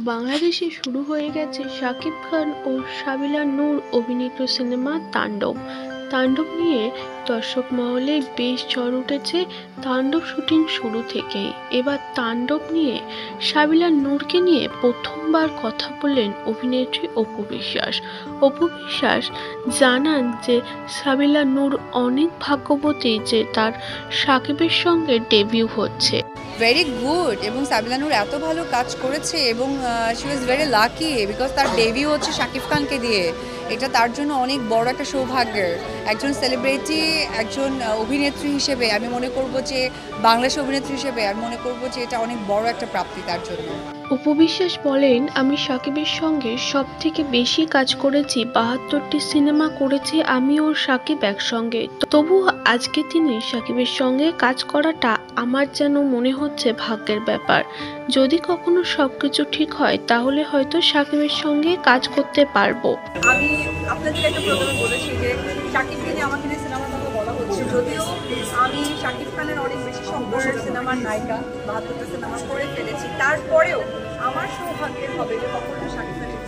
বাংলাদেশে শুরু হয়ে গেছে শাকিব খান ও সাবিলা নূর অভিনীত সিনেমা তাণ্ডব। তাণ্ডব নিয়ে দর্শক মহলে বেশ ঝড় উঠেছে তাণ্ডব শুটিং শুরু থেকেই। এবার তাণ্ডব নিয়ে সাবিলা নূরকে নিয়ে প্রথমবার কথা বললেন অভিনেত্রী অপু বিশ্বাস। অপু বিশ্বাস জানান যে সাবিলা নূর অনেক ভাগ্যবতী যে তার সাকিবের সঙ্গে ডেবিউ হচ্ছে। ভেরি গুড, এবং সাবিলা নূর এত ভালো কাজ করেছে এবং she was very lucky because তার ডেবিউ হচ্ছে শাকিব খানকে দিয়ে। এটা তার জন্য অনেক বড় একটা সৌভাগ্যের। একজন সেলিব্রিটি, একজন অভিনেত্রী হিসেবে আমি মনে করব যে বাংলাদেশ অভিনেত্রী হিসেবে আমি মনে করব যে এটা অনেক বড় একটা প্রাপ্তি তার জন্য। অপু বিশ্বাস বলেন, আমি সাকিবের সঙ্গে সব থেকে বেশি কাজ করেছি, ৭২টি সিনেমা করেছি আমি ও সাকিব একসঙ্গে। তবুও আজকে তিনি সাকিবের সঙ্গে কাজ করাটা আমার যেন মনে হচ্ছে ভাগ্যের ব্যাপার। যদি কখনো সবকিছু ঠিক হয় তাহলে হয়তো সাকিবের সঙ্গে কাজ করতে পারবো। আমি আপনাদের একটা প্রোগ্রামে বলেছি যে শাকিবকে নিয়ে আমাকে নিয়ে সিনেমার কথা বলা হচ্ছে, যদিও আমি শাকিব খানের অনেক বেশি সম্পর্কের সিনেমার নায়িকা, ৭২টা সিনেমা করে ফেলেছি, তারপরেও আমার সৌভাগ্যের হবে যে কখনো শাকিব খানের